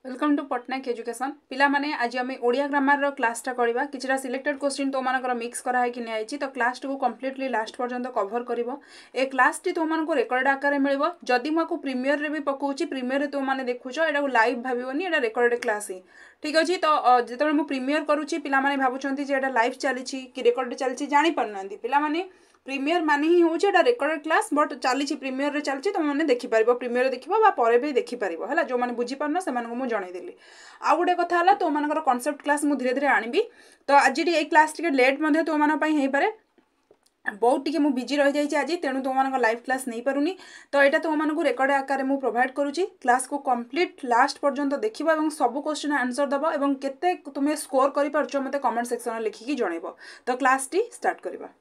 Welcome to Patnaik education पिला माने आज आम ओडिया ग्रामर रो क्लासटा करबा किछरा सिलेक्टेड क्वेश्चन तो मानकर मिक्स करा है कि नै आइछि तो क्लास को कंप्लीटली लास्ट पर्यंत कवर करिवो ए क्लास टी तो मानको रेकॉर्ड आकार मिलबो जदी मको प्रीमियर रे भी पकोछि प्रीमियर रे तो माने देखुछो एटा को लाइव भाबिवोनी एटा रेकॉर्डेड क्लास ही ठीक अछि तो जेतबे मु प्रीमियर करूछि पिला माने भाबुछंती जे एटा लाइव चलीछि कि रेकॉर्ड चलीछि जानि पन्नांती पिला माने प्रीमियर माने ही होचे एटा रेकॉर्डेड क्लास बट चलीछि प्रीमियर रे चलीछि तुम माने देखि परिबो प्रीमियर देखिबो बा परे भी देखि परिबो हला जो माने बुझी परना से माने मु जणाई देली आ गोटे कथा हला तो मानकर कांसेप्ट क्लास मु धीरे धीरे आनिबी तो आज ए क्लास टिके लेट मध्ये तो मान पई हेई पारे बहुत टिके मु बिजी रह जाई आज तेणु तुम मान लाइव क्लास नहीं पारुनी तो यहाँ तुम मानक रेकर्ड आकार मु प्रोवाइड करुच्ची क्लास को कंप्लीट लास्ट पर्यंत देखा और सब क्वेश्चन आंसर दबा और केते तुम्हें स्कोर कर पारछ मते कमेंट सेक्शन में लिखिकी जनइब तो क्लास टी स्टार्ट करबा।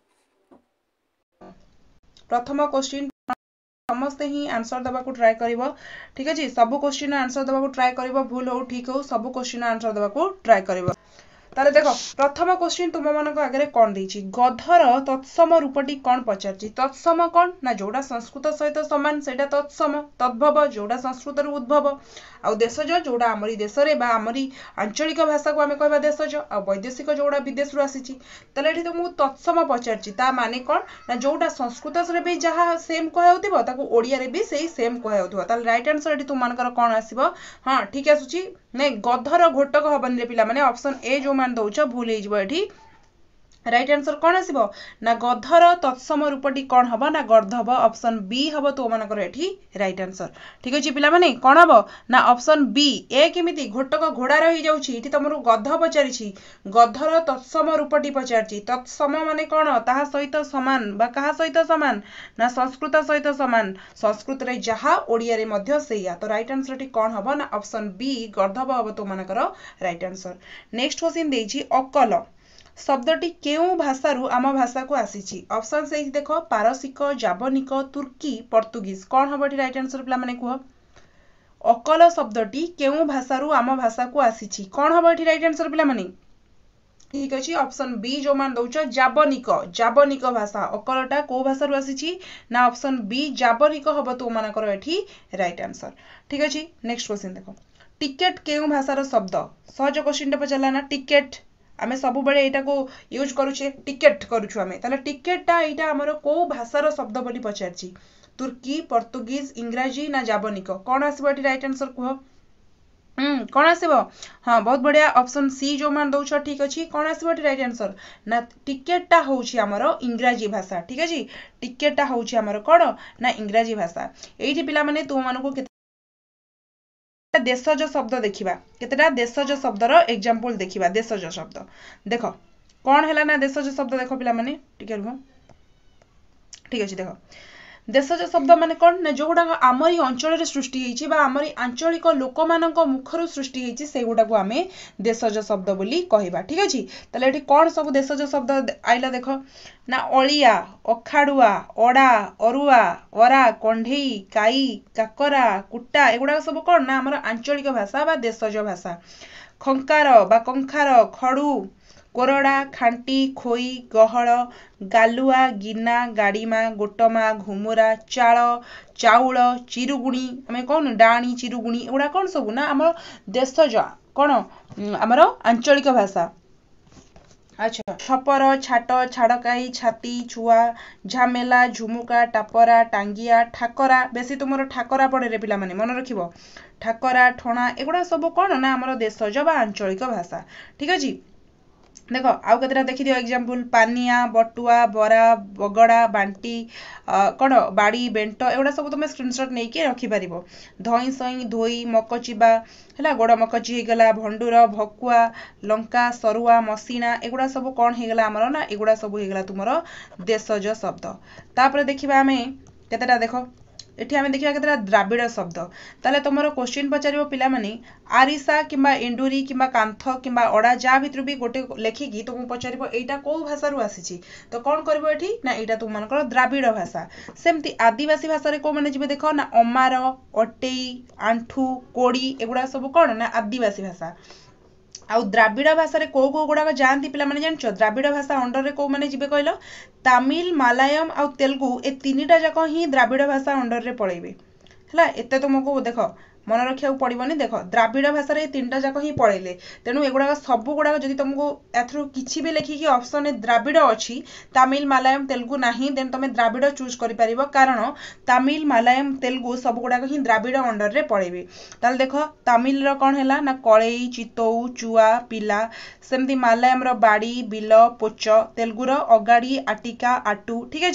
प्रथम क्वेश्चन समस्ते ही आंसर दबा को ट्राई करिवो ठीक अछि सब क्वेश्चन आंसर दबा को ट्राई करिवो भूल हो ठीक हो सब क्वेश्चन आंसर दबा को ट्राई करिवो। ताले देखो प्रथम क्वेश्चन तुम मानक आगे कौन देछि गधर तत्सम रूपटी कौन पचारछि तत्सम कौन ना जोड़ा संस्कृत सहित समान सेटा तत्सम तद्भव जोड़ा संस्कृत रु उद्भव आ देशज जोड़ा आमरी देश रे बा आमरी आंचलिक भाषा को आमे कहबा देशज आ वैदेशिक जोड़ा विदेश रु आसीछि तले एठी तो मु तत्सम पचारछि ता माने कौन ना जोड़ा संस्कृत रे भी जहा सेम कहउतिबो ताको ओडिया रे भी सेही सेम कहउतिबो ताले राइट आंसर एठी तुम मानकर कौन आसीबो हां ठीक आसुछि नै गधर घोटक हबन रे पिला माने ऑप्शन ए जो मान दउछ भूल हे जिवो एठी राइट आंसर कौन आसीबो ना गधर तत्सम रूपटी कौन हबो ना गर्धब ऑप्शन बी हबो तो मानकर एठी राइट आंसर ठीक अछि पिला माने कौन हबो ना ऑप्शन बी ए केमिति घोटक घोड़ा रही जाउछि एठी तमरु गध पचारिछि गधर तत्सम रूपटी पचारछि तत्सम माने कौन ताहा सहित समान बा कहा सहित समान ना संस्कृत सहित समान संस्कृत रे जहा ओडिया रे मध्य सेया तो राइट आंसर एठी कौन हबो ना ऑप्शन बी गर्धब हबो तो मानकर राइट आंसर। नेक्स्ट क्वेश्चन देछि अकल शब्दटी केउ भाषारू आम भाषा को आसीछि ऑप्शन से देखो पारसिक जावनिक तुर्की पोर्तुगीज कौन हम राइट आंसर पिला माने कुह अकल शब्दटी केउ भाषारू आम भाषा को आसीछि कौन हम राइट आंसर पिला माने ठीक अछि ऑप्शन बी जो मान दउछ जावनिक भाषा अकलटा को भाषा रु आसीछि ना ऑप्शन बी जावनिक हबो तो मानकर एठी राइट आंसर ठीक अछि। नेक्स्ट क्वेश्चन देखो टिकेट केउ भाषार शब्द सहज क्वेश्चन पचारला ना टिकेट आमे सब बळे एटा को यूज करूछे टिकेट करूछु आमे ताले टिकेटटा एटा हमर को भाषार शब्द बोली पचारछि तुर्की पोर्तुगीज इंग्रजी ना जावनिक कोन आसीबो एटी राइट आंसर कुह कोन आसीबो हां बहुत बढ़िया ऑप्शन सी जो मान दउछ ठीक अछि कोन आसीबो एटी राइट आंसर ना टिकेटटा होउछि हमर इंग्रजी भाषा ठीक अछि टिकेटटा होउछि हमर कोन ना इंग्रजी भाषा एठी पिला माने तुम मानको देशज शब्द देखिबा केतेटा देशज शब्दर एग्जांपल देखिबा देशज शब्द देखो कौन हैला ना देशज शब्द देखो पिला माने टिके रुह ठीक अछि देखो देशज शब्द माने कौन ना जोगुडा आमरी अंचल रे सृष्टि हेछि बा आमरी आंचलिक लोक मानक मुखरु सृष्टि हेछि सेगुडा को आमे देशज शब्द बोली कहिबा ठीक अछि तले एठी कौन सब देशज शब्द आइला देखो ना अलिया अखाडुआ ओडा अरुआ ओरा कंढेई काई काकरा कुट्टा एगुडा सब कौन ना हमर आंचलिक भाषा बा देशज भाषा खंकार बा कंखार खडू कोरडा खांटी खोई गहळ गालुआ गिना गाड़ीमा गोटमा घुमुरा चाळ चाउल चिरुगुणी आमे कौन डाणी चिरुगुणी एगुडा कौन सब ना हमर देशज कौन हमर आंचलिक भाषा अच्छा छपर छाट छाड़काई छाती छुआ झामेला झुमुका टापरा टांगिया ठाकरा बेसी तुमर ठाकरा पड़े रे पिला माने मन रखिबो ठाकरा ठोणा एगुडा सब कौन ना हमर देशज बा आंचलिक भाषा ठीक अछि। देखो आउ केतरा देखि दियो एग्जांपल पानिया बटुआ बरा बगड़ा बांटी कौन बाड़ी बेंट एगुडा सब तुम स्क्रीनशॉट नहीं के रखि परिबो धई सई धोई मकचिबा हैला गोड़ मकची हे गला भंडुर भकुआ लंका सरुआ मसीना एगुडा सब कौन हे गला हमर ना एगुडा सब हे गला तुमरो देशज शब्द तापर देखिबा हमें केतरा देखो एठी हमें देखिबा केतरा द्राविड़ शब्द ताले तुमरो क्वेश्चन पचारिबो पिला माने आरिसा किबा एंडुरी किबा कांथ किबा ओडा जा भितर भी गोटे लेखिकी तुम पचारिबो एटा को भाषा रु आसीछि तो कोन करबो एठी ना एटा तुम मानकर द्राविड़ भाषा सेमति आदिवासी भाषा रे को माने जिबे देखो ना अमार अटेई आंठू कोडी एगुडा सब कोन ना आदिवासी भाषा आउ द्राविड़ भाषा रे को गुडा जानती पिला माने जानछो द्राविड़ भाषा अंडर रे को माने जिबे कहलो तमिल मलयालम आउ तेलुगु ए तीनटा जाक ही द्राविड़ भाषा अंडर रे पळेबे हला एते तुमको देखो मन रखा पड़ोनी देख द्राविड़ भाषा रे तीनटा जाक ही पढ़ेले तेणु एगुड़ा सब गुड़ाक जब तुमको एथरू किसी भी लिखिकी ऑप्शन द्राविड़ अच्छी तमिल मलयालम तेलुगु नहीं देन तुम द्राविड़ चूज कर कारण तमिल मलयालम तेलुगु सब गुड़ाक ही द्राविड़ अंडर रे पड़ेबे ताल देख तमिल कौन है ना कलई चितऊ चुआ पिला सेमती मलयालम रो बाड़ी बिल पोच तेलुगुर अगाड़ी आटिका आटू ठीक है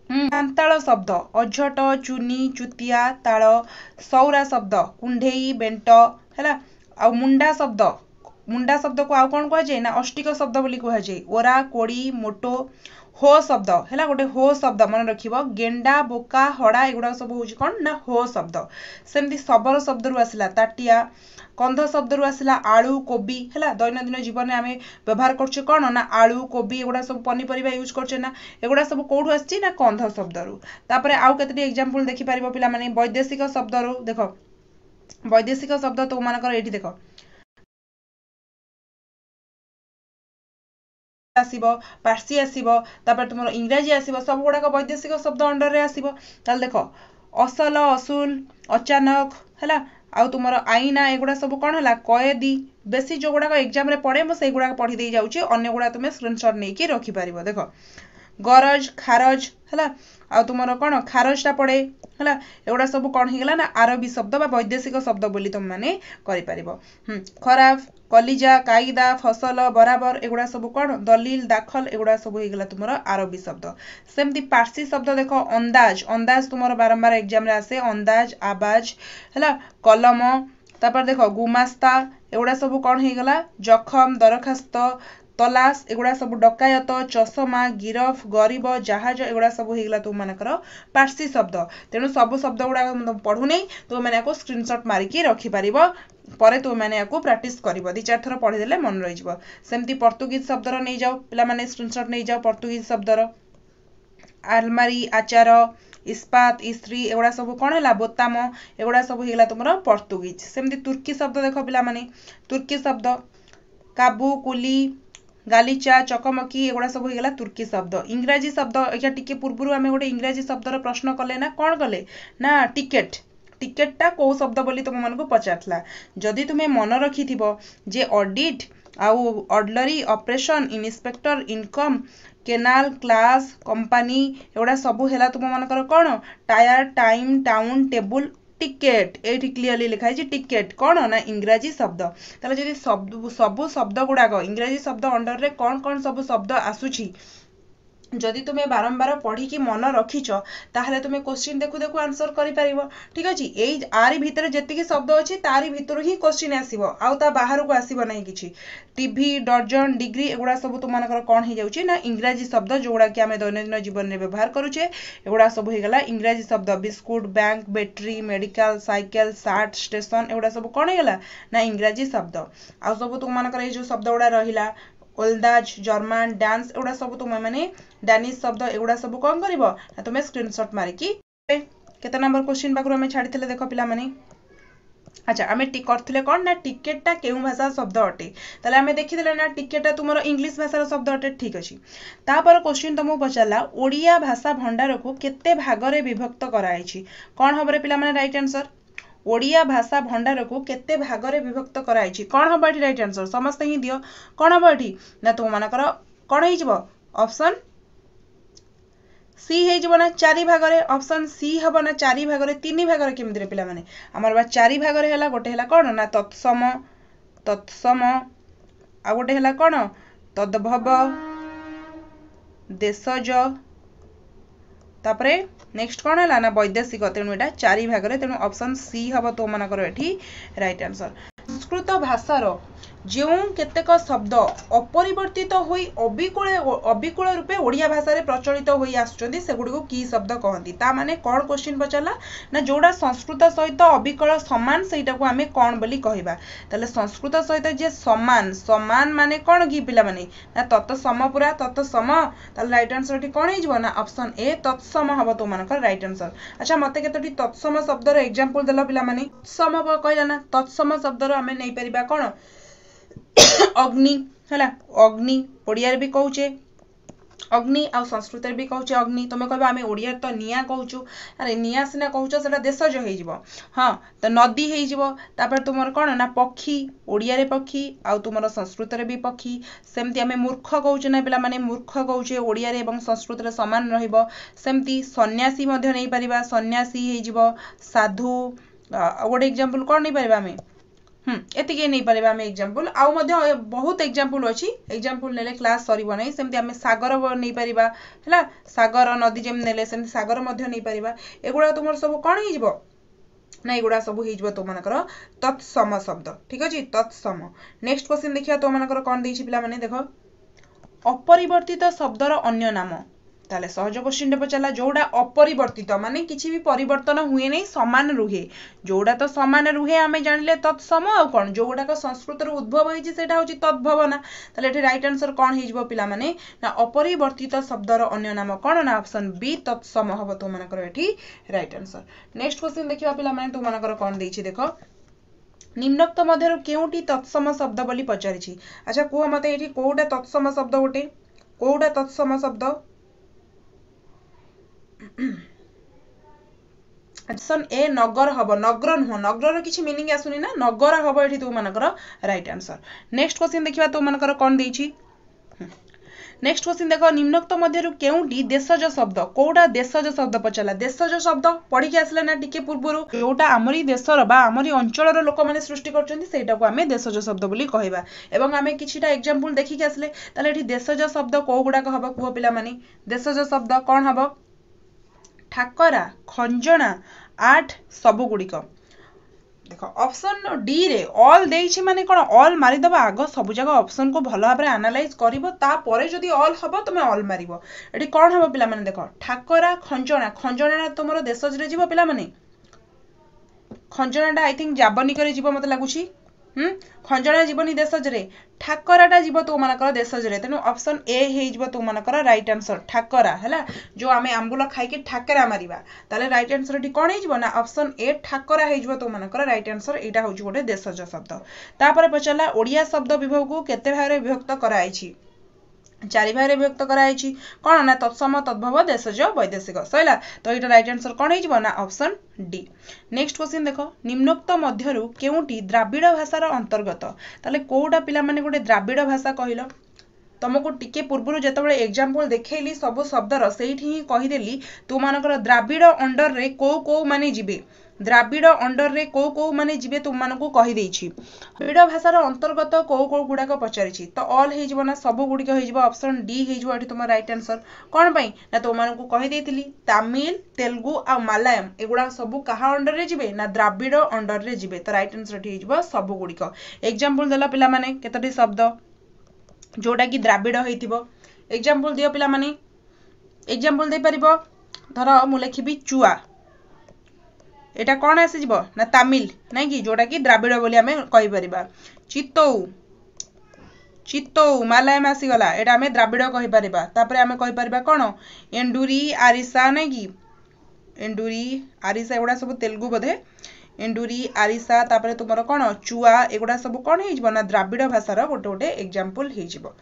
तांताल शब्द अझट चुनी चुतिया ताल सौरा शब्द कुंडेई बेंट है आ मुंडा शब्द को आउ कौन कहुए ना अष्टिक शब्द बोली कहुए ओरा कोड़ी मोटो हो शब्द है गोटे हो शब्द मन रख गेंडा बोका हड़ा एगुड़ा सब हूँ कौन ना हो शब्द सेमती शबर शब्द रु आसला ताटिया कंध शब्द रु आसला आलू कोबी है दैनंदिन जीवन में आम व्यवहार करछे कौन ना आलू कोबी एगुड़ा सब पनीपरिया यूज करछे ना एगुड़ा सब कौटू आसी ना कंध शब्द रु तापर आउ केतटी एग्जांपल देखि पारिबो पिला माने वैदेशिक शब्द रु देख वैदेशिक शब्द तो मानकर एठी देख आसीबो पार्सी आसीबो तापर तुमरो इंग्रजी आसीबो सब गुड़ाक वैदेशिक शब्द अंडर रे आसीबो ताल देख असल असूल अचानक है आउ तुम आईना एगुड़ा सब कौन है कयदी बेसी जो गुड़ाक एग्जाम रे पढ़े मुझे गुड़ाक पढ़ी दे जाऊँगी अन्य गुड़ा तुम स्क्रीनशॉट नहीं कि रखिपार देख गरज खारज है आ तुम कौन खारजटा पड़े है एगुड़ा सब कौन होगा ना आरबी शब्द बा वैदेशिक शब्द बोली तुम मैंने खराब कलिजा कायदा फसल बराबर एगुड़ा सब कौन दलिल दाखल एगुड़ा सब होगा तुम आरबी शब्द सेमती पार्सी शब्द देख अंदाज अंदाज तुम बारंबार एग्जाम रे आसे अंदाज आवाज है कलम तापर देख गुमास्ता एगुड़ा सब कौन होगा जखम दरखास्त तलाश एगुड़ा सब डकायत चषमा गिरफ गरीब जहाज एगुड़ा सब होगा तुम मानकर पार्सी शब्द तेणु सब शब्द गुड़ा पढ़ू नहीं तुम मैंने स्क्रीनशॉट मारिकी रखिपार पर तुम मैंने प्राक्टिस कर दी चार थर पढ़ीदे मन रही सेमती पर्तुगीज शब्दर नहीं जाओ पिला माने स्क्रीनशॉट नहीं जाओ पर्तुगीज शब्दर आलमारी आचार इस्पात इस्त्री एगुड़ा सब कौन है बोताम एगुड़ा सब होगा तुम पर्तुगीज सेमती तुर्की शब्द देख पिला माने तुर्की शब्द काबू कुली गालीचा चकमकी एगुड़ा सब होगा तुर्की शब्द इंग्राजी शब्द या टिके पूर्व आम गोटे इंग्राजी शब्दर प्रश्न कले ना कौन कले ना टिकेट टिकेटा कौ शब्द बोली तुम मन को पचारला जदि तुम्हें मन रखि जे ऑडिट आउ orderly operation inspector income canal class company एगुड़ा सब है तुम मनकर कौन tyre time town table ticket ये क्लीयरली लिखाई टिकेट कौन ना इंग्राजी शब्द ताले जदि सब शब्द गुड़ाक इंग्राजी शब्द अंडर रे कौन कौन सब शब्द आसुची जदि तुम्हें बारंबार पढ़ी कि मन रखिच ताहले तुम्हें क्वेश्चन देखु देखु आंसर करि परिबो ठीक अछि एई आरी भितर जेतिकी शब्द अछि तारी भितर ही क्वेश्चन आसीबो आउ ता बाहर को आसीबो नै किछि टीवी डर्जन डिग्री एगुड़ा सब तुम मानकर कौन हो जाउछि ना इंग्राजी शब्द जोगुड़ा कि आमे दैनंदिन जीवन में व्यवहार करूचे एगुड़ा सब हो गला इंग्राजी शब्द biscuit bank battery medical cycle shirt station एगुड़ा सब कौन हो गला ना इंग्राजी शब्द आउ सब तुम मानकर ए जो शब्द गुड़ा रहिला ओल्दाज जर्मन डांस एगुड़ा सब तुम मैंने डानिश शब्द एगुड़ा सब कौन कर तुम्हें स्क्रीनशॉट मारिकी केते नंबर क्वेश्चन पाखु आम छाड़ी देख पिला माने अच्छा आम करथिले कौन ना टिकेटा केउ भाषा शब्द अटे ताले आम देखिदेले ना टिकेटा तुमर इंग्लिश भाषार शब्द अटे ठीक अछि तापर क्वेश्चन तुमको पचारला ओडिया भाषा भंडार को केते भागरे विभक्त कराइछि कौन हबरे पिला माने राइट आंसर ओडिया भाषा भंडार को केते भागरे विभक्त कराइछि कौन हम एठी राइट आंसर समस्त ही दियो कौन हम एठी ना तुम मानकर कौन हे जिवो ऑप्शन सी हे जिवो ना चारि भागरे ऑप्शन सी हबो ना चारि भागरे तीन भागरे केमिति रे पिला माने हमर बा चारि भागरे हला गोटे हला कौन ना तत्सम तत्सम आ गोटे हला कौन तद्भव देशज तापरे नेक्स्ट कौन है ना वैदेशिक तेणु यहाँ चारि भागरे तेणु ऑप्शन सी हम तो मनकर एठी राइट आंसर संस्कृत भाषार जो केतेक शब्द अपरिवर्तित होई अबिकुल रूपे ओडिया भाषा रे प्रचलित होई आसुचंदी सेगुडी की शब्द कहती ता माने कौन क्वेश्चन पचारला ना जोड़ा संस्कृत सहित अबिकल समान सेटा को आमे कौन बोली कहबा ताले संस्कृत सहित जे समान समान माने कौन की पिला माने ना तत्सम पूरा तत्सम ताले राइट आंसर टी कौन हिजबो ना ऑप्शन ए तत्सम हबो तो मानकर राइट आंसर अच्छा मते केतोटी तत्सम शब्द रो एग्जांपल देला पिला माने सम कहला ना तत्सम शब्द रो आमे नै परिबा कौन अग्नि है अग्नि ओडिया भी कहूचे अग्नि आ संस्कृत भी कहूँ अग्नि तुम कह आम ओडिया तो निआ कहूँ अरे निआ सीना कहूँ से देशज हो हाँ तो नदी हो तुम कौन ना पक्षी ओडिया रे पक्षी आउ तुम संस्कृत भी पक्षी सेमती आम मूर्ख कहूँ ना पिला माने मूर्ख कहूँ ओडिया रे एवं संस्कृत सामान रमती सन्यासी नहीं पारिबा सन्यासी हो साधु गोटे एग्जांपल कौन नहीं पारिबा आम एतिके नहीं पारे आम एग्जांपल आउ मध्य बहुत एग्जांपल अच्छी एग्जांपल नेले क्लास सरीब नहीं सेमती आम सागर नहीं पारिबा हैला सागर नदी जेम नेले सेमती सागर मध्य नहीं पारिबा एगुडा तुमर सब कौन हो ना एगुडा सब हो तुमनकर तत्सम शब्द ठीक अछि तत्सम नेक्स्ट क्वेश्चन देखिया तुमनकर कौन देछि पिला माने देखो अपरिवर्तित शब्दर अन्य नाम ताले सहज क्वेश्चन रे पचाला जोड़ा अपरिवर्तित माने किछि भी परिवर्तन हुए नहीं समान रुहे जोड़ा तो समान रुहे आमे जानिले तत्सम आ कोन जोड़ा का संस्कृत रो उद्भव होइछि सेटा होछि तद्भवना ताले एठी राइट आंसर कोन हिजबो पिला माने ना अपरिवर्तित शब्दर अन्य नाम कोन ना ऑप्शन बी तत्सम हबो तो मानकर एठी राइट आंसर नेक्स्ट क्वेश्चन देखिबा पिला माने तो मानकर कोन देछि देखो निम्नोक्त मध्यरु केउटी तत्सम शब्द बोली पचारिछि अच्छा को मते एठी कोउटा तत्सम शब्द गोटे कोउटा तत्सम शब्द ऑप्शन ए नगर हबो नगर नुह नगर किछि मीनिंग आसुनी ना नगर हबो एठी तू मानकर राइट आंसर नेक्स्ट क्वेश्चन देखिबा तू मानकर कोन देछि नेक्स्ट क्वेश्चन देखो निम्नोक्त मध्यरु केउटी देशज शब्द कोउटा देशज शब्द पचला देशज शब्द पढी के आसले ना टिके पूर्वरु जोटा हमरी देशर बा हमरी अंचलर लोक माने सृष्टि करचंदी सेटा को हमें देशज शब्द बोली कहबा एवं हमें किछिटा एग्जांपल देखि के आसले ताले एठी देशज शब्द को गुडा हबो कुह पिला माने देशज शब्द कोन हबो ठाकरा खंजणा आठ सब गुड़िक देखो ऑप्शन डी रे ऑल देइछि माने कोन ऑल मारि दबा आग सब जगह ऑप्शन को भलो भाबरे एनालाइज करिवो ता परे जदी ऑल हबो तमे ऑल मारिवो एठी कोन हबो पिला माने देखो ठाकरा खंजणा तुमरो देशज रे जीवो पिला माने खंजणाटा आई थिंक जाबनी करे जीवो मते लागुछि खंजणा जीवनी देशज रे ठाकराटा जीव तो मानकर देशज रे तेनु ऑप्शन ए हे जीव तो मानकर राइट आंसर ठाकरा हैला जो आमे आंबुल खाई के ठाकरा मारिबा ताले राइट आंसर टी कोन हे जीव ना ऑप्शन ए ठाकरा हे जीव तो मानकर राइट आंसर एटा होची गोटे देशज शब्द तापर पचला ओडिया शब्द विभाग को केते भागरे विभक्त कराइछि चारि भागरे विभक्त कराइछि कोन ना तत्सम तद्भव देशज वैदेशिक सैला तो एटा राइट आंसर कोन हे जीव ना ऑप्शन डी नेक्स्ट क्वेश्चन देखो निम्नोक्त मध्यरु केउटी द्राविड़ भाषार अंतर्गत ताले कोउटा पिला माने गोटे द्राविड़ भाषा कहिलो तुमको टिके पूर्व जेतबेले एग्जांपल देखैली सब शब्दर सेठी ही कहिदेली तू मानकर द्राविड़ अंडर रे को माने जिबे द्राविड़ अंडर रे को माने जिबे तुम मानको कहि देछि द्राविड़ भाषार अंतर्गत को गुडा को पचारिछि तो ऑल हे जिवो ना सब गुडी हे जिवो ऑप्शन डी हे जिवो एठी तुम राइट आंसर कोन पई ना तो मानको कहि देथिली तमिल तेलुगु आ मलयालम एगुडा सब कहा अंडर रे जिबे ना द्राविड़ अंडर रे जिबे तो राइट आंसर एठी हे जिवो सब गुडी एग्जांपल देला पिला माने केतोटी शब्द जोटा कि द्राविड़ हेतिबो एग्जांपल दियो पिला माने एग्जांपल दे परिबो धर मु लेखिबी चुआ एटा कोन आसी जिवो ना तमिल नै कि जोटा कि द्राविड़ बोली हमें कहि परिबा चित्तौ मलयालम आसी गला एटा हमें द्राविड़ कहि परिबा तापरे हमें कहि परिबा कोन एंडुरी आरिसा नै कि एंडुरी आरिसा एगुडा सब तेलुगु बधे एंडुरी आरिसा तापरे तुमरो कोन चुआ एगुडा सब कोन हे जिवो ना द्राविड़ भाषार गोटे गोटे एग्जांपल हे जिवो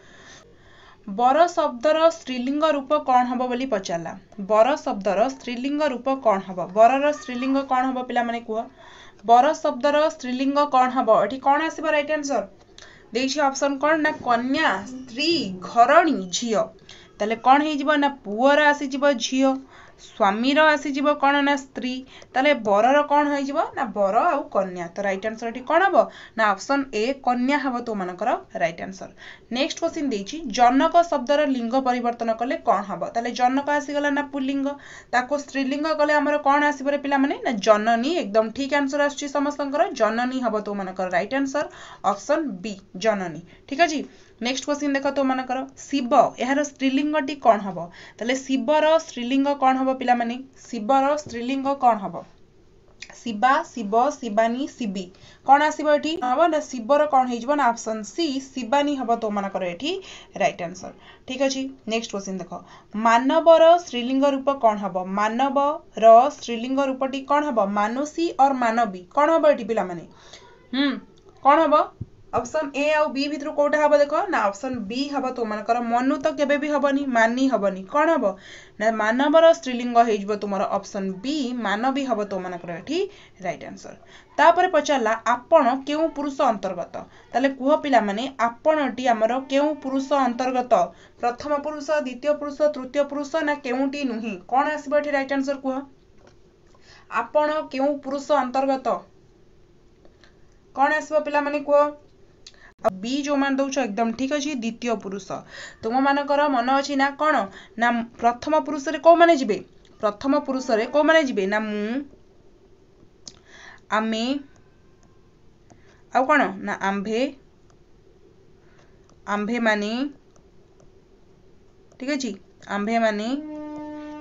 बर शब्दर स्त्रीलिंग रूप कौन हबो बोली पचारला बर शब्दर स्त्रीलिंग रूप कौन हबो बरर स्त्रीलिंग कौन हबो पिला माने कुह बर शब्दर स्त्रीलिंग कौन हबो एठी कौन आसीबो राइट आंसर देछि ऑप्शन कौन ना कन्या स्त्री घरणी झियो ताले कौन हे जिवो ना पुअर आसी जिवो झियो स्वामीर आसी जिवो कौन ना स्त्री ताले बरर कौन हो जिवो ना बर आ कन्या तो राइट आंसर एठी कौन हबो ना ऑप्शन ए कन्या हबो तो मानकर राइट आंसर नेक्स्ट क्वेश्चन देछि जनक शब्दर लिंग परिवर्तन कले कौन हबो ताले जनक आसी गला ना पुल्लिंग ताको स्त्रीलिंग कले हमर कौन आसीबो रे पिला माने ना जननी एकदम ठीक आंसर आछी समस्तंकर जननी हबो तो मानकर राइट आंसर ऑप्शन बी जननी ठीक अछि नेक्स्ट क्वेश्चन देखो तो मानकर शिव यार स्त्रीलिंगटी कौन हबो ताले शिवर स्त्रीलिंग कौन हबो पिला माने शिवर स्त्रीलिंग कौन हबो शिवा शिव शिवानी शिवी कौन आसीबो एठी हबो ना शिवर कौन हे जिवो ना ऑप्शन सी शिवानी हबो तो मानकर एठी राइट आंसर ठीक अछि नेक्स्ट क्वेश्चन देखो मानवर स्त्रीलिंग रूप कौन हबो मानव र स्त्रीलिंग रूपटी कौन हबो मानुषी और मानवी कौन हबो एठी पिला माने कौन हबो ऑप्शन ए आउ बी भितर कोटा हबो देखो ना ऑप्शन बी हबो तो मानकर मनु तो केबे भी हबनी मानी हबनी कोन हबो ना मानवर स्त्रीलिंग हे जबो तुमर ऑप्शन बी मानवी हबो तो मानकर एठी राइट आंसर तापर पचारला आपण केउ पुरुष अंतर्गत ताले कुह पिला माने आपणटी हमर केउ पुरुष अंतर्गत प्रथम पुरुष द्वितीय पुरुष तृतीय पुरुष ना केउटी नुही कोन आसीबो एठी राइट आंसर कुह आपण केउ पुरुष अंतर्गत कोन आसीबो पिला माने कुह बी जो मान दउछ एकदम ठीक अछि द्वितीय पुरुष तुम मानकर मन अछि ना कोन ना प्रथम पुरुष रे को माने जिबे प्रथम पुरुष रे को माने जिबे ना मु आमे आ कोन ना आंभे आंभे माने ठीक अछि आंभे माने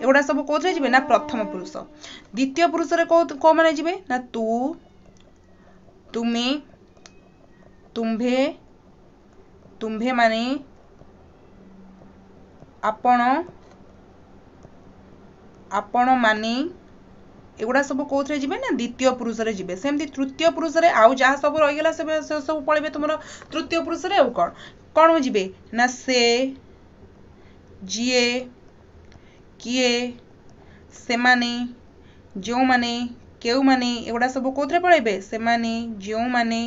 एगुडा सब कोथरे जिबे ना प्रथम पुरुष द्वितीय पुरुष रे को माने जिबे ना तू तुमे तुम्भे तुम्भे माने आपण आपण माने एगुडा सब कोथरे जिबे ना द्वितीय पुरुष रे जिबे सेमती तृतीय पुरुष रे आउ जहा सब रहि गेला से सब पळबे तुमरो तृतीय पुरुष रे कोन कोन जिबे ना से जिए किए से माने जो माने केउ माने एगुडा सब कोथरे पळबे से माने जो माने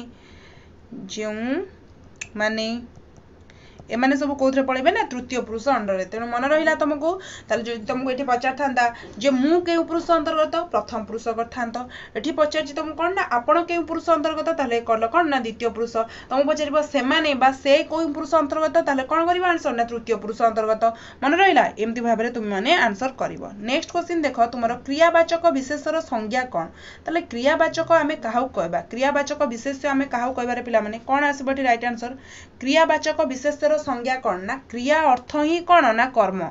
एमाने सब कोथरे पळबे ना तृतीय पुरुष अंडर रे तेनु मन रहिला तुमको ताले जे तुमको एठी पचार थांदा जे मु केउ पुरुष अंतर्गत प्रथम पुरुष करथांत एठी पचार जे तुम कोन ना आपण केउ पुरुष अंतर्गत ताले करलो कोन ना द्वितीय पुरुष तुम पचारिबो से माने बा से कोउ पुरुष अंतर्गत ताले कोन करबा आंसर ना तृतीय पुरुष अंतर्गत मन रहिला एम्ति भाबरे तुम माने आंसर करबो नेक्स्ट क्वेश्चन देखो तुमरो क्रियावाचक विशेषर संज्ञा कोन ताले क्रियावाचक आमे काहू कहबा क्रियावाचक विशेष्य आमे काहू कहबारे पिला माने कोन आसीबटी राइट आंसर क्रियावाचक विशेषर संज्ञा कोन ना क्रिया अर्थ ही कोन ना कर्म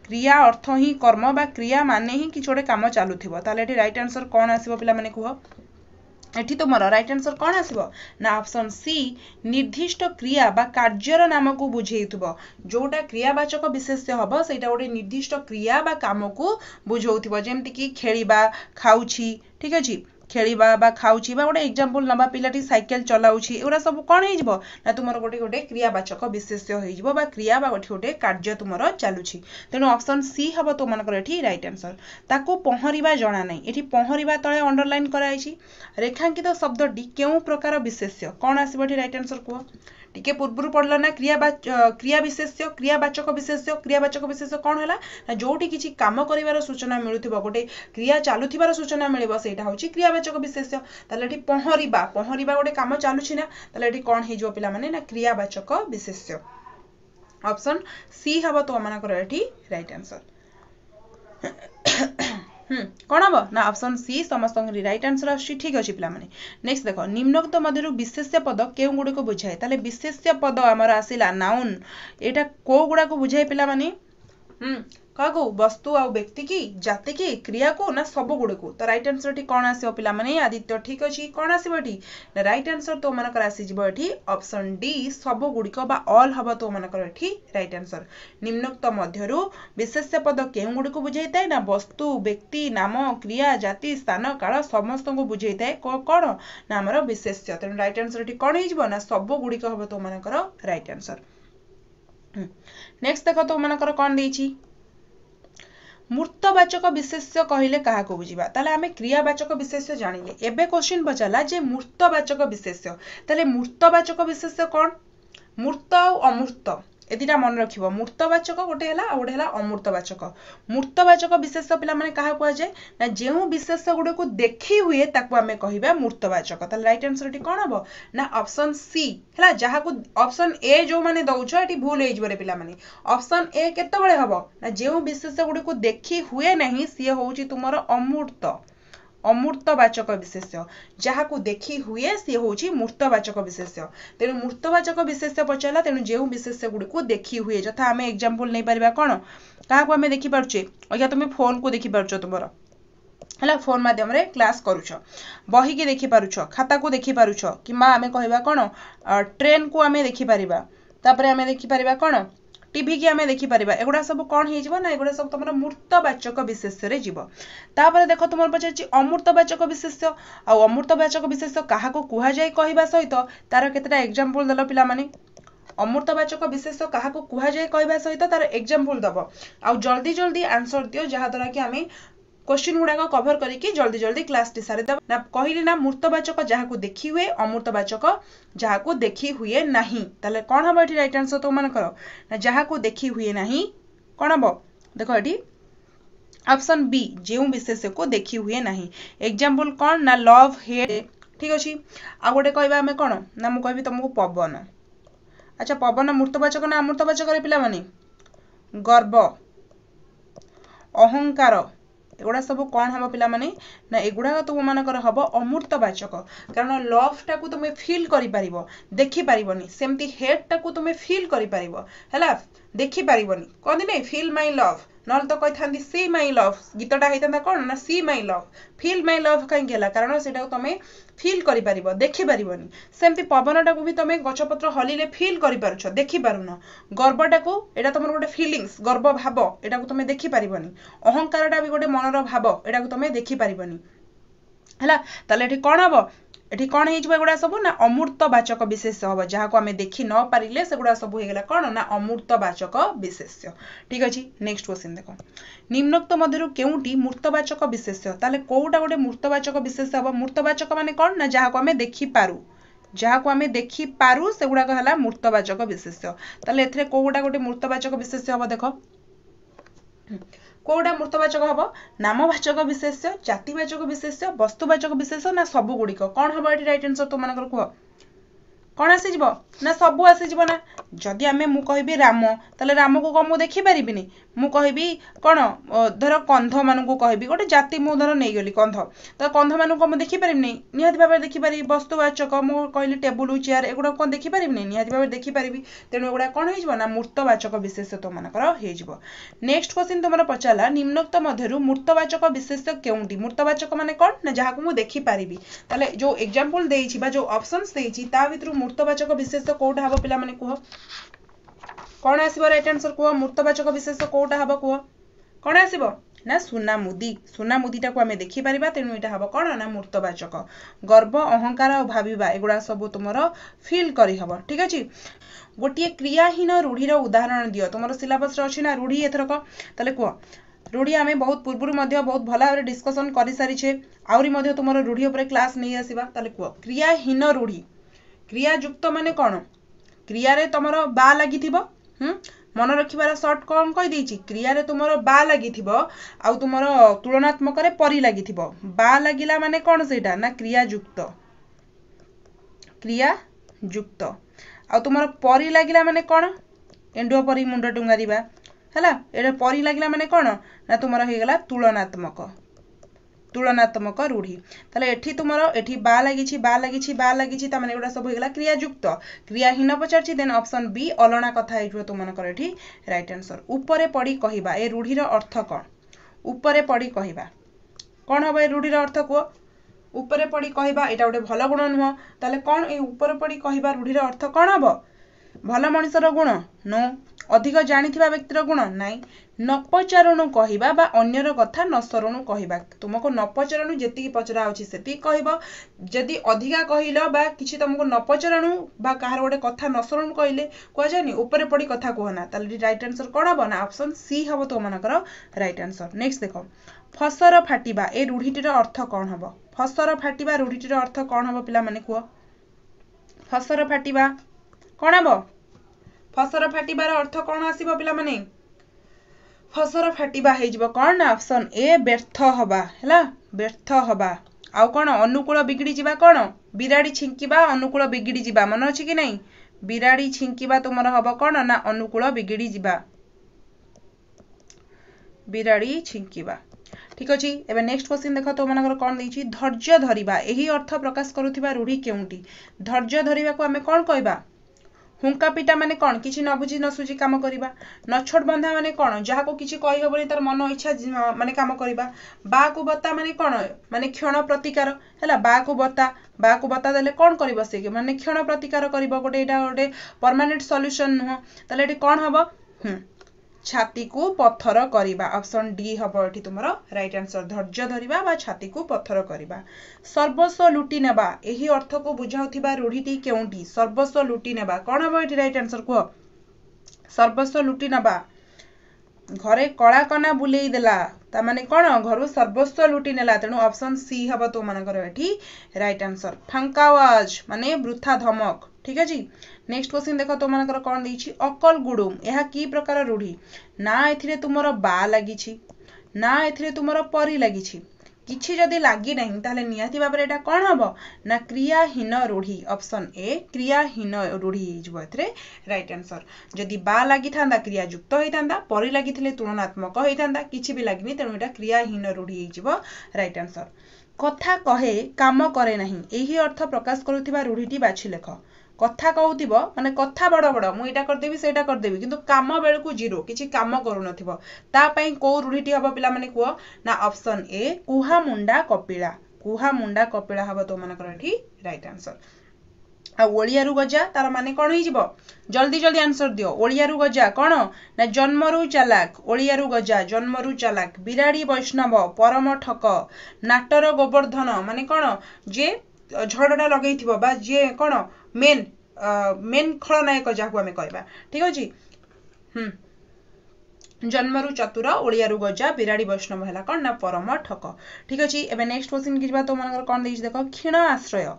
क्रिया अर्थ ही कर्म बा क्रिया माने ही कि छोटे काम चालुथिबो ताले एठी राइट आंसर कोन आसीबो पिला माने कुह एठी तुमरो राइट आंसर कोन आसीबो ना ऑप्शन सी निर्दिष्ट क्रिया बा कार्यर नाम को बुझेइथबो जोटा क्रियावाचक विशेष्य हबो सेटा ओटे निर्दिष्ट क्रिया बा काम को बुझौथिबो जेमति कि खेलिबा खाउछि ठीक अछि खेलिबा बा खाउछि बा गोटे एग्जांपल नबा पिलाटी साइकिल चलाउछि एउरा सब कोन हे जिवो ना तुमरो गोटे गोटे क्रियावाचक विशेष्य होई जिवो बा क्रिया बा गोटे गोटे कार्य तुमरो चालुछि तेनु ऑप्शन सी हबो तो मानकर एठी राइट आंसर ताको पहरिबा जणा नै एठी पहरिबा तळे अंडरलाइन कराइछि रेखांकित शब्दटी केउ प्रकार विशेष्य कोन आसीबो एठी राइट आंसर को टिके पूर्वरु पढलो ना क्रिया विशेष्य क्रियावाचक विशेष्य कोन हला ना जोटी किछि काम करिवार सूचना मिलुथिबो गोटे क्रिया चालुथिबार सूचना मिलिबो सेटा होछि क्रियावाचक विशेष्य ताले एठी पहरिबा गोटे काम चालुछि ना ताले एठी कोन हे जो पिला माने ना क्रियावाचक विशेष्य ऑप्शन सी हबो तो मानकर एठी राइट आंसर कोन हबो ना ऑप्शन सी समस्त राइट आंसर आछि ठीक अछि पिला माने नेक्स्ट देखो निम्नोक्त मध्यरु विशेष्य पद केउ गुडी को बुझाय ताले विशेष्य पद हमर आसिला नाउन एटा को गुडा को बुझाय पिला माने कागो वस्तु आ व्यक्ति की जाति की क्रिया को ना सब गुडी को तो राइट आंसर ठी कोन आसीबो पिला माने आदित्य ठीक अछि कोन आसीबो ठी ना राइट आंसर तो मानकर आसी जिवो एठी ऑप्शन डी सब गुडी को बा ऑल हबो तो मानकर एठी राइट आंसर निम्नोक्त मध्यरु विशेष्य पद केउ गुडी को बुझाइताय ना वस्तु व्यक्ति नाम क्रिया जाति स्थान काल समस्त को बुझाइताय कोन ना हमर विशेष्य तेनु राइट आंसर एठी कोन हे जिवो ना सब गुडी को हबो तो मानकर राइट आंसर नेक्स्ट देखो तो मानकर कोन देछि मूर्तवाचक विशेष्य कहिले कहा को बुझिबा ताले हमें क्रियावाचक विशेष्य जानिले एबे क्वेश्चन बचाला जे मूर्तवाचक विशेष्य ताले मूर्तवाचक विशेष्य कोन मूर्त और अमूर्त एदिटा मन रखिबो मूर्तवाचक गोटे हला आ गोटे हला अमूर्तवाचक मूर्तवाचक विशेष्य पिला माने कहा को जाय ना जेउ विशेष्य गुडे को देखि हुए ताको हमें कहिबा मूर्तवाचक ताले राइट आंसर एटी कोन हबो ना ऑप्शन सी हला जहा को ऑप्शन ए जो माने दउछो एटी भूल हे जबरे पिला माने ऑप्शन ए केते बळे हबो ना जेउ विशेष्य गुडे को देखि हुए नहीं सिए होउची तुमरो अमूर्तवाचक विशेष्य जहा को देखि हुए सी होउची मूर्तवाचक विशेष्य तेनु मूर्तवाचक विशेष्य पचला तेनु जेउ विशेष्य गुडी को देखि हुए जथा हमें एग्जांपल नै परबा कोन काहा को हमें देखि परछे ओया तुमे फोन को देखि परछो तुमरो हला फोन माध्यम रे क्लास करूछो बही के देखि पारुछो खाता को देखि पारुछो किमा हमें कहबा कोन ट्रेन को हमें देखि परिबा तापरे हमें देखि परिबा कोन टीवी की आमे देखि परिबा एगुडा सब कोन हे जिवो ना एगुडा सब तमरा मूर्तवाचक विशेष्य रे जिवो तापर देखो तुमर पछाची अमूर्तवाचक विशेष्य आ अमूर्तवाचक विशेष्य काहा को कुहा जाय कहिबा सहित तार केतेटा एग्जांपल देलो पिला माने अमूर्तवाचक विशेष्य काहा को कुहा जाय कहिबा सहित तार एग्जांपल दबो आ जल्दी जल्दी आंसर दियो जहा द्वारा कि आमे क्वेश्चन गुडा को कवर करिकि जल्दी जल्दी क्लास टी सारे दब ना कहिली ना मूर्तवाचक जहा को देखि हुए अमूर्तवाचक जहा को देखि हुए नाही ताले कोन हबो एठी राइट आंसर तो मन करो ना जहा को देखि हुए नाही कोन हबो देखो एठी ऑप्शन बी जेउ विशेष्य को देखि हुए नाही एग्जांपल कोन ना लव हेट ठीक अछि आ गोटे कहबा हमें कोन ना मु कहबी तुमको पवन अच्छा पवन मूर्तवाचक ना अमूर्तवाचक रे पिला माने गर्व अहंकार एगुड़ा सब कौन हम पिला माने ना एगुड़ा तुम मानकर हम अमूर्तवाचक कारण लव टाकू तुम फील करि परिबो देखि परिबोनी सेमती हेट टाकू तुम फील करि परिबो हैला देखि परिबोनी कहंदी नै फील माय लव नल तो कहिथांदी सी माय लव गीतटा हेतंदा कोन ना see my love feel my love काई गेला कारण सेटा तुम फील करि परिबो देखि परिबोनी सेमती पवनटा को भी तुम गछपत्र हलिले फील करि पारुछ देखि पारुन गर्वटा को एटा तुमर गोटे फीलिंग्स गर्व भाव एटा को तुम देखि परिबोनी अहंकारटा भी गोटे मनर भाव एटा को तुम देखि परिबोनी हैला ताले एठी कोन हबो एठी कोन हे जबा गुडा सब ना अमूर्तवाचक विशेष्य हबो जहा को हमें देखि न पारिले से गुडा सब हे गेला कोन ना अमूर्तवाचक विशेष्य ठीक अछि नेक्स्ट क्वेश्चन देखो निम्नोक्त मध्यरु केउटी मूर्तवाचक विशेष्य ताले कोउटा गोटे मूर्तवाचक विशेष्य हबो मूर्तवाचक माने कोन ना जहा को हमें देखि पारु जहा को हमें देखि पारु से गुडा कहला मूर्तवाचक विशेष्य ताले एथरे कोउटा गोटे मूर्तवाचक विशेष्य हबो देखो कोडा मूर्तवाचक हबो नामवाचक विशेष्य जातिवाचक विशेष्य वस्तुवाचक विशेष्य ना सब गुडी को कोन हबो एठी राइट आंसर तो मानकर को कोन आसी जिवो ना सब आसी जिवो ना जदी हमें मु कहबी राम तले राम को कम देखि परिबिनी मु कहबी कोन धर कंध मानु को कहबी गोटे जाति मु धर नै गेली कंध त कंध मानु को मु देखि परिबिनी निहाती भाबे देखि पारि वस्तुवाचक मु कहली टेबल चेयर एगुडा कोन देखि परिबिनी निहाती भाबे देखि परिबी तेनु एगुडा कोन हे जिवो ना मूर्तवाचक विशेष्य तो मानकर हे जिवो नेक्स्ट क्वेश्चन तुमरा पचाला निम्नोक्त मध्यरु मूर्तवाचक विशेष्य केउंटी मूर्तवाचक माने कोन ना जहा को मु देखि परिबी तले जो एग्जांपल देइछि बा जो ऑप्शंस देइछि ता भितरु मूर्तवाचक विशेष्य कोउटा हबो पिला माने कुह कोन आसीबो राइट आंसर कुह मूर्तवाचक विशेष्य कोउटा हबो कुह कोन आसीबो ना सुनामुदीटा को हमें देखि परिबा तेनु एटा हबो कोन ना मूर्तवाचक गर्व अहंकार और भाबिबा एगुडा सब तुमरो फील करी हबो ठीक अछि गोटिए क्रियाहीन रूढ़ीर उदाहरण दियो तुमरो सिलेबस रे अछि ना रूढ़ी एथरक तले कुह रूढ़ी आमे बहुत पूर्वरु मध्ये बहुत भला भाबे डिस्कशन करि सारि छे आउरी मध्ये तुमरो रूढ़ी ऊपर क्लास नै आसीबा तले कुह क्रियाहीन रूढ़ी क्रिया युक्त माने कोन क्रिया रे तुमरो बा लागिथिबो मन रखिबार शॉर्ट कौन कहि देछि क्रिया रे तुमरो बा लागिथिबो आ तुमरो तुलनात्मक रे परि लागिथिबो बा लागिला माने कोन सेटा ना क्रिया युक्त आ तुमरो परि लागिला माने कोन एंडुआ परि मुंड टुंगारिबा हैला एटा परि लागिला माने कोन ना तुमरो हे गेला तुलनात्मक रूढ़ी ताले एठी तुमरो एठी बा लागिछि ता माने एटा सब हेगला क्रिया युक्त क्रियाहीन पचारछि देन ऑप्शन बी अलणा कथा हेजो तो मन कर एठी राइट आंसर ऊपरे पड़ी कहिबा ए रूढ़ीर अर्थ कोन ऊपरे पड़ी कहिबा कोन हबो ए रूढ़ीर अर्थ को ऊपरे पड़ी कहिबा एटा गोटे भलो गुण नुह ताले कोन ए ऊपरे पड़ी कहिबा रूढ़ीर अर्थ कोन हबो भलो मनिसर गुण नो अधिक जानिथिबा व्यक्तिर गुण नाइ न पचारणु कहिबा बा अन्यर कथा न सरणु कहिबा तुमको न पचारणु जेति पचरा होछि सेति कहिबो जदि अधिका कहिलो बा किछि तुमको न पचारणु बा काहर गोटे कथा न सरणु कहिले कोआ जानि ऊपरे पड़ी कथा कहना ताले राइट आंसर कोन हबो ना ऑप्शन सी हबो तो मनकर राइट आंसर नेक्स्ट देखो फसर फाटिबा ए रूढ़ीटीर अर्थ कोन हबो फसर फाटिबा रूढ़ीटीर अर्थ कोन हबो पिला माने कुआ फसर फाटिबा कोन हबो फसर फाटिबार अर्थ कोन आसीबो पिला माने फसर फाटिबा हे जिवो कोन ना ऑप्शन ए व्यर्थ हबा हैला व्यर्थ हबा आउ कोन अनुकूल बिगड़ी जिबा कोन बिराड़ी छिंकीबा अनुकूल बिगड़ी जिबा मन अछि कि नै बिराड़ी छिंकीबा तुमर हबो कोन ना अनुकूल बिगड़ी जिबा बिराड़ी छिंकीबा ठीक अछि एबे नेक्स्ट क्वेश्चन देखो तो मनकर कोन दैछि धैर्य धरिबा एही अर्थ प्रकाश करूथिबा रूढ़ी केउंटी धैर्य धरिबा को हमें कोन कहबा हुंका पिटा माने कोन किछि न बुझी न सुजी काम करिबा नछोड बंधा माने कोन जहा को किछि कहि हबनी तार मन इच्छा माने काम करिबा बा को बता माने कोन माने क्षण प्रतिकार हैला बा को बता देले कोन करिबो से माने क्षण प्रतिकार करिबो गोटे एटा गोटे परमानेंट सॉल्यूशन नुह तले एटी कोन हबो छाती को पत्थर करिबा ऑप्शन डी हबो एठी तुमरो राइट आंसर धैर्य धरिबा बा छाती को पत्थर करिबा सर्वस्व लुटी नेबा एही अर्थ को बुझाउथिबा रूढीटी केउंटी सर्वस्व लुटी नेबा कोन हबो एठी राइट आंसर को सर्वस्व लुटी नेबा घरे कला कना बुलेई देला ता माने कोन घरु सर्वस्व लुटी नेला तेनु ऑप्शन सी हबो तो मानकर एठी राइट आंसर फांका आवाज माने वृथा धमक ठीक है जी नेक्स्ट क्वेश्चन देखो तो मानकर कोन देछि अकल गुडुम एहा की प्रकार रूढी ना एथिरे तुमरो बा लागिछि ना एथिरे तुमरो परी लागिछि किछि जदी लागि नाही ताले नियाति बाबरे एटा कोन हबो ना क्रियाहीन रूढी ऑप्शन ए क्रियाहीन रूढी हिजबो एथिरे राइट आंसर जदी बा लागि थांदा क्रिया युक्त होई थांदा परी लागिथिले तुलनात्मक होई थांदा किछि भी लागिनी तेनु एटा क्रियाहीन रूढी हिजबो राइट आंसर कथा कहे काम करे नाही एही अर्थ प्रकाश करूथिबा रूढीटी बाछि लेख कथा कहूथिबो माने कथा बड़ बड़ मु एटा कर देबी सेटा कर देबी किंतु काम बेल को जीरो किछि काम करू नथिबो ता पई को रूढीटी हबो पिला माने को ना ऑप्शन ए कुहा मुंडा कपिला हबो तो माने कर एठी राइट आंसर आ ओलियारु गजा तार माने कोन होई जिवो जल्दी जल्दी आंसर दियो ओलियारु गजा कोन ना जन्मरु चालाक ओलियारु गजा जन्मरु चालाक बिराडी वैष्णव परम ठक नाटर गोवर्धन माने कोन जे झड़डा लगेइथिबो बा जे कोन मेन खलनायक जाहु आमे कहबा ठीक अछि जन्मरु चतुर ओलियारु गजा बिराडी वैष्णव हला कोन ना परम ठक ठीक अछि एबे नेक्स्ट क्वेश्चन किजबा तो मनकर कोन देइछ देखो क्षीण आश्रय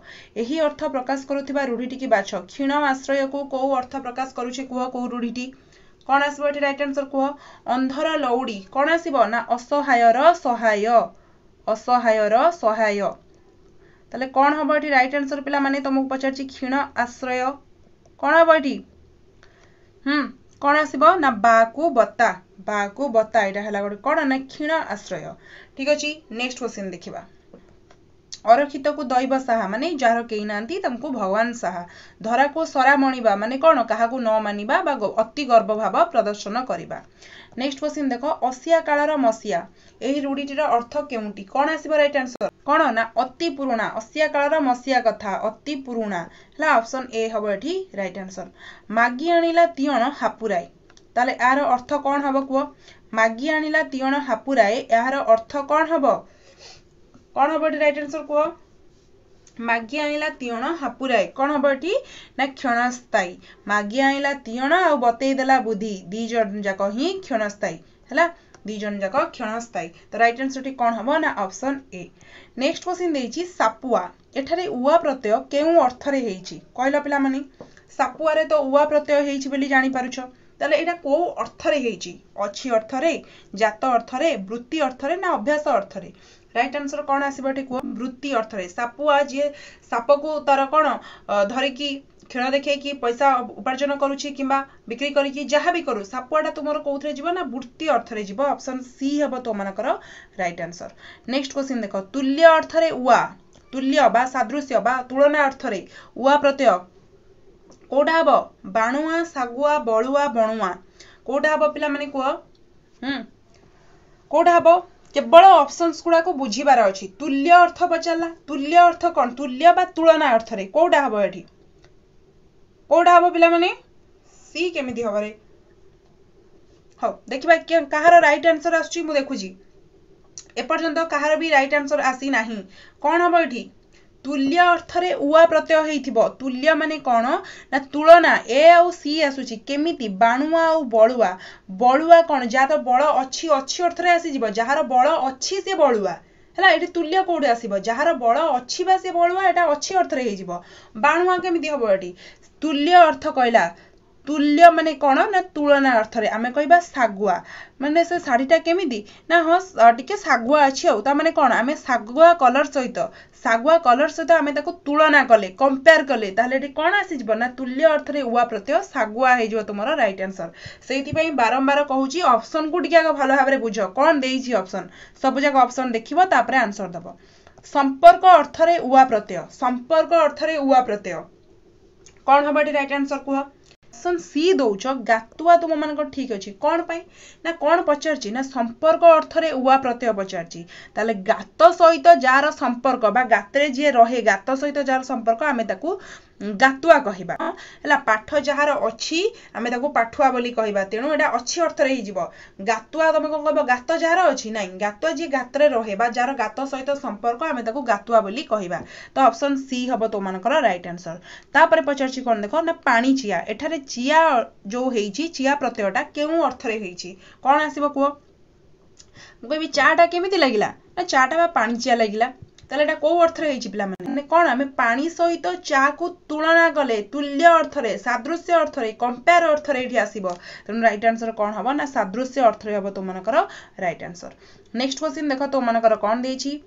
एही अर्थ प्रकाश करूथिबा रूढीटी की बाछ क्षीण आश्रय को को अर्थ प्रकाश करूछि कुह को रूढीटी कोन आसीबो एठी राइट आंसर कुह अंधर लौडी कोन आसीबो ना असहायर सहाय ताले कोन हबो एठी राइट आंसर पिला माने तुमको पचारछि क्षीण आश्रय कोन हबो एठी कोन आसीबो ना बाकु बता एटा हला गोटे कोन ना क्षीण आश्रय ठीक अछि नेक्स्ट क्वेश्चन देखिबा अरखित को दैव साहा माने जार केई नांती तुमको भगवान साहा धरा को सरा मणिबा माने कोन काहा को न मानिबा बा अति गर्व भाव प्रदर्शन करिबा नेक्स्ट क्वेश्चन देखो असिया कालर मसिया एही रूढीटीर अर्थ केउंटी कोन आसीबो राइट आंसर कोन ना अति पुरुणा असिया कालर मसिया कथा अति पुरुणा हला ऑप्शन ए हबो एठी राइट आंसर मागी आनिला तियण हापुराई ताले यार अर्थ कोन हबो को मागी आनिला तियण हापुराई यार अर्थ कोन हबो एठी राइट आंसर को मागी आनिला तियण हापुराई कोन हबो एठी ना क्षणस्थायी मागी आनिला तियण आ बतेई देला बुद्धि दी जन जाको ही क्षणस्थायी हला दी जन जाको क्षणस्थायी तो राइट आंसर टी कोन हबो ना ऑप्शन ए नेक्स्ट क्वेश्चन देइछि सापुआ एठारे उआ प्रत्यय केउ अर्थ रे हेइछि कहला पिला माने सापुआ रे तो उआ प्रत्यय हेइछि बोली जानि पारुछ ताले एटा को अर्थ रे हेइछि अछि अर्थ रे जात अर्थ रे वृत्ति अर्थ रे ना अभ्यास अर्थ रे राइट आंसर कोन आसीबो एठी को वृत्ति अर्थ रे सापुआ जे साप को तार कोन धरि की खेल देखे कि पैसा उपार्जन करूछि किबा बिक्री करी कि जहा भी करू सापुआटा तुमरो कोथरे जीव ना वृत्ति अर्थ रे जीव ऑप्शन सी हेबो तो मानकर राइट आंसर नेक्स्ट क्वेश्चन देखो तुल्य अर्थ रे उआ तुल्य बा सादृश्य बा तुलना अर्थ रे उआ प्रत्यय कोडा हबो बाणुआ सागुआ बळुआ बणुआ कोडा हबो पिला माने को कोडा हबो केवल ऑप्शंस गुडा को बुझीबार अछि तुल्य अर्थ बचला तुल्य अर्थ कोन तुल्य बा तुलना अर्थ रे कोडा हबो एठी कोडा हबो पिला माने सी केमिति हबो रे हो देखिबा कहार राइट आंसर आछी मु देखुजी ए पर्यंत कहार भी राइट आंसर आसी नाही कोन हबो एठी तुल्य अर्थ रे उआ प्रत्यय हेइथिबो तुल्य माने कोन ना तुलना ए आ सी आसुची केमिति बाणुआ आ बळुआ बळुआ कोन जा तो बळ अछि अर्थ रे आसी जिवो जहार बळ अछि से बळुआ हला एठी तुल्य कोडे आसीबो जहार बळ अछि बा से बळुआ एटा अछि अर्थ रे हेइजिवो बाणुआ केमिति हबो एठी तुल्य अर्थ कहला तुल्य माने कोन ना तुलना अर्थ रे आमे कहबा सागुआ माने से साडीटा केमिति ना ह टिके सागुआ अछि ता माने कोन आमे सागुआ कलर सहित आमे ताको तुलना कले कंपेयर कले ताले एठी कोन आसी जिवो ना तुल्य अर्थ रे उआ प्रत्यय सागुआ हे जिवो तुमरो राइट आंसर सेति पई बारंबार कहूची ऑप्शन को टिके भलो भाबरे बुझो कोन देइछि ऑप्शन सब जगह ऑप्शन देखिबो तापरे आंसर दबो संपर्क अर्थ रे उआ प्रत्यय कोन हबो एठी राइट आंसर कुह ऑप्शन सी दौच गातुआ तुम मान ठीक अच्छे कौन पाई ना कौन पचार ना संपर्क अर्थ रे उआ प्रत्यय पचार ताले गात सहित जार संपर्क बा गात्रे जी रहे गात सहित जार संपर्क आमे ताकू गातुआ कहबा हला पाठ जहार अछि आमे ताकू पाठुआ बोली कहबा तेणु एटा अछि अर्थ रे हिजिबो गातुआ तमे कोन कहबो गात जहार अछि नै गातुआ जी गात्रे रहे बा जार गात सहित संपर्क आमे ताकू गातुआ बोली कहबा तो ऑप्शन सी हबो तो मानकर राइट आंसर तापर पचारछि कोन देखो ना पानी चिया एठारे चिया जो हेइछि चिया प्रत्ययटा केउ अर्थ रे हेइछि कोन आसीबो को कहबी चाटा केमिति लागिला ना चाटा बा पानी चिया लागिला ताले एटा को अर्थ रे हेइछि पिला माने कोन आमे पानी सहित चा को तुलना कले तुल्य अर्थ रे सादृश्य अर्थ रे कंपेयर अर्थ रे एठी आसीबो तनु राइट आंसर कोन हबो ना सादृश्य अर्थ रे हबो तो मानकर राइट आंसर नेक्स्ट क्वेश्चन देखो तो मानकर कोन देइछि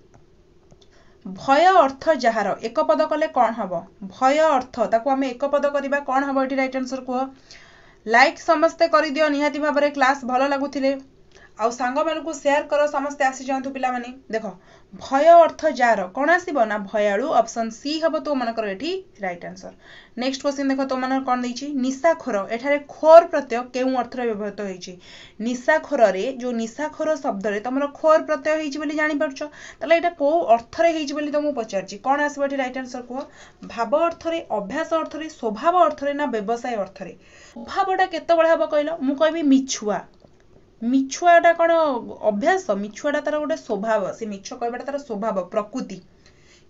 भय अर्थ जहार एक पद कले कोन हबो भय अर्थ ताको आमे एक पद करिबा कोन हबो एठी राइट आंसर को लाइक समस्ते करि दियो निहाती भाबरे क्लास भलो लागुथिले आउ सांग मानकु शेयर करो समस्ते आसी जांतु पिला माने देखो भय अर्थ जार कोन आसीबो ना भयाळु ऑप्शन सी हबो तो मानकर एठी राइट आंसर नेक्स्ट क्वेश्चन देखो तो मानकर कोन दैछि निशाखोर एठारे खोर प्रत्यय केउ अर्थ रे व्यवहृत होइछि निशाखोर रे जो निशाखोर शब्द रे तमरो खोर प्रत्यय होइछि बोली जानि परछो तले एटा को अर्थ रे होइछि बोली तमु पचारछि कोन आसीबो एठी राइट आंसर को भाव अर्थ रे अभ्यास अर्थ रे स्वभाव अर्थ रे ना व्यवसाय अर्थ रे भावटा केते बळे हबो कहलो मु कहबी मिछुआ मिछुआटा कौन अभ्यास मिछुआटा तार गोटे स्वभाव से मिछ कहबाटा तार स्वभाव प्रकृति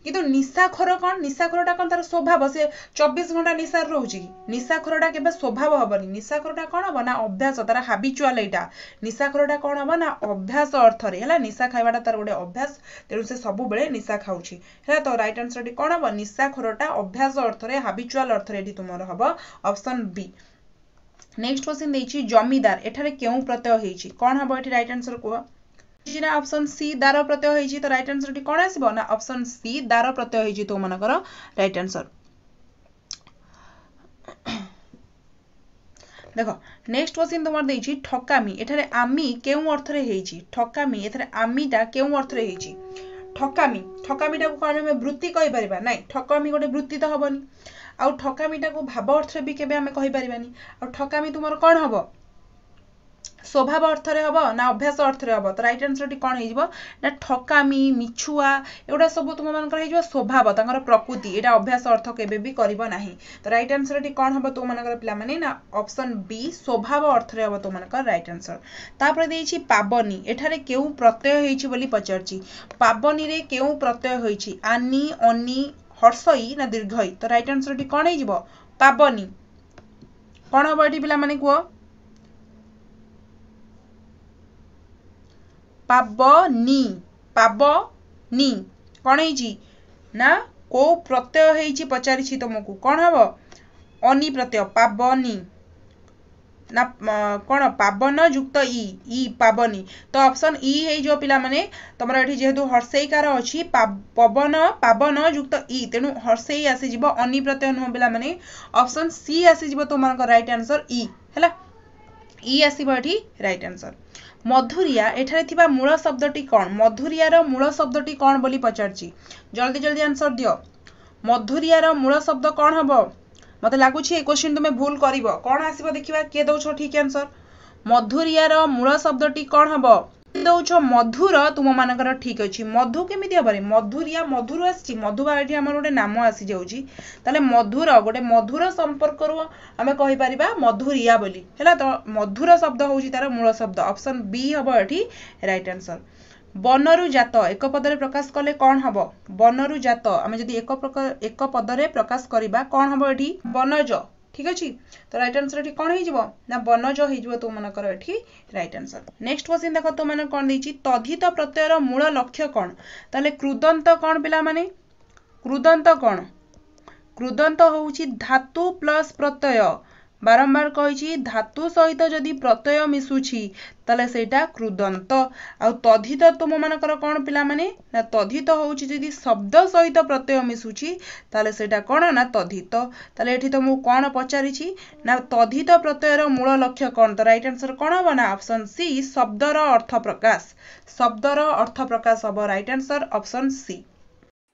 किंतु निशाखोर कौन निशाखोरटा कौन तार स्वभाव से 24 घंटा निशार रहउची निशाखोरटा केबे स्वभाव हबनी निशाखोरटा कौन हबो ना अभ्यास तार हाबिचुअल एटा निशाखोरटा कौन हबो ना अभ्यास अर्थ रे हला निशा खाइबाटा तार गोटे अभ्यास तेनु से सब बेले निशा खाउची हला तो राइट आंसर टी कौन हबो निशाखोरटा अभ्यास अर्थ रे हाबिचुअल अर्थ रे एटी तुमरो हबो ऑप्शन बी नेक्स्ट क्वेश्चन देछि जमीदार एठारे केउ प्रत्यय हेछि कोन हबो एठी राइट आंसर को जिना ऑप्शन सी दार प्रत्यय हेछि तो राइट आंसर टी कोन आसीबो ना ऑप्शन सी दार प्रत्यय हेछि तो मनकर राइट आंसर देखो नेक्स्ट क्वेश्चन तुमर देछि ठकामी एठारे आमी केउ अर्थ रे हेछि ठकामी एठारे आमीटा केउ अर्थ रे हेछि ठकामी ठकामीटा को कोन हम वृत्ति कहि परिबा नै ठकामी गोटे वृत्ति तो हबनी आउ ठकामीटा को भाव अर्थ रे भी केबे हमें कहि परिबानी आउ ठकामी तुमर कोन हबो स्वभाव अर्थ रे हबो ना अभ्यास अर्थ रे हबो तो राइट आंसर टी कोन हेजिबो ना ठकामी मिछुआ एडा सब तुम मानकर हेजिबो स्वभाव तांकर प्रकृति एडा अभ्यास अर्थ केबे भी करिबो नाही तो राइट आंसर टी कोन हबो तो मानकर पिला माने ना ऑप्शन बी स्वभाव अर्थ रे हबो तो मानकर राइट आंसर तापर देछि पाबनी एठारे केउ प्रत्यय हेछि बोली पचारछि पाबनी रे केउ प्रत्यय होइछि आनी अनी हर्षई ना दीर्घई तो राइट आंसर टी कोन हेजिबो पाबनी कोन हबो एठी पिला माने को पाबनी पाबनी कोन हेछि ना को प्रत्यय हेछि पचारिछि तुमको कोन हबो अनी प्रत्यय पाबनी ना कोन पावन युक्त ई पाबनी तो ऑप्शन ई हे जो पिला माने तमरा एठी जेहेतु हर्षईकार अछि पवन पावन युक्त ई तेनु हर्षई आसी जिवो अनी प्रत्यय न पिला माने ऑप्शन सी आसी जिवो तो मानकर राइट आंसर ई हैला ई आसीबो एठी राइट आंसर मधुरिया एठारे थिबा मूल शब्दटी कोन मधुरिया रो मूल शब्दटी कोन बोली पचारछि जल्दी जल्दी आंसर दियो मधुरिया रो मूल शब्द कोन हबो मते लागुछि ए क्वेश्चन तुमे भूल करिवो कोन आसीबो देखिबा के दउछो ठीक आंसर मधुरिया रो मूल शब्दटी कोन हबो दउछो मधुर तुम मानकर ठीक अछि मधु केमिति हबरे मधुरिया मधुर आछि मधुबा एठी हमर गोटे नाम आसी जाउछि ताले मधुर गोटे मधुर संपर्क रो हमें कहि परिबा मधुरिया बोली हैला तो मधुर शब्द होउछि तार मूल शब्द ऑप्शन बी हबो एठी राइट आंसर बनरु जात एक पद रे प्रकाश कले कोन हबो बनरु जात हमें जदी एक पद रे प्रकाश करिबा कोन हबो एठी बनज ठीक अछि तो राइट आंसर एठी कोन हे जिवो ना बनज हे जिवो तो मनकर एठी राइट आंसर नेक्स्ट क्वेश्चन देखो तो मन कोन दैछि तद्धित प्रत्ययर मूल लक्ष्य कोन ताले कृदंत कोन पिला माने कृदंत कोन कृदंत होउछि धातु प्लस प्रत्यय बारंबार कहिछि धातु सहित जदी प्रत्यय मिसुछि ताले सेटा कृदंत आ तद्धित तुम मानकर कोन पिला माने ना तद्धित होउछि जदी शब्द सहित प्रत्यय मिसुछि ताले सेटा कोन ना तद्धित ताले एठी तो मु कोन पचारिछि ना तद्धित प्रत्ययर मूल लक्ष्य कोन तो राइट आंसर कोन हबो ना ऑप्शन सी शब्दर अर्थ प्रकाश हबो राइट आंसर ऑप्शन सी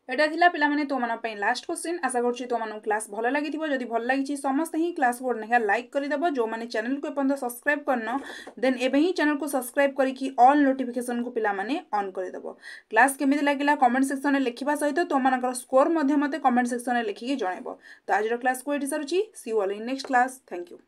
एटा थिला पिला माने तो माना पई लास्ट क्वेश्चन आशा करछि तो मानु क्लास भलो लागिथिबो जदि भलो लागिछि समस्त ही क्लास को नेहा लाइक करि देबो जो माने चैनल को अपन सब्सक्राइब करनो देन एबे ही चैनल को सब्सक्राइब करिकि ऑल नोटिफिकेशन को पिला माने ऑन करि देबो क्लास केमिति लागिला कमेंट सेक्शन में लिखिबा सहित तो मानकर स्कोर मध्य मते कमेंट सेक्शन में लिखिकि जणाइबो तो आज क्लास को एठी सरुछि see you all in next class thank you.